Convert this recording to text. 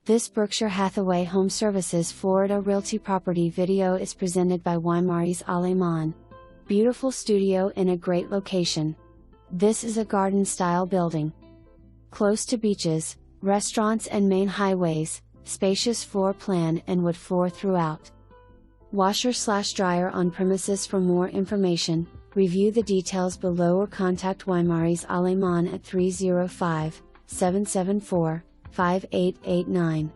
This Berkshire Hathaway HomeServices Florida Realty property video is presented by Ymaris Aleman. Beautiful studio in a great location. This is a garden-style building. Close to beaches, restaurants and main highways, spacious floor plan and wood floor throughout. Washer/dryer on premises. For more information, review the details below or contact Ymaris Aleman at 305-774-5889.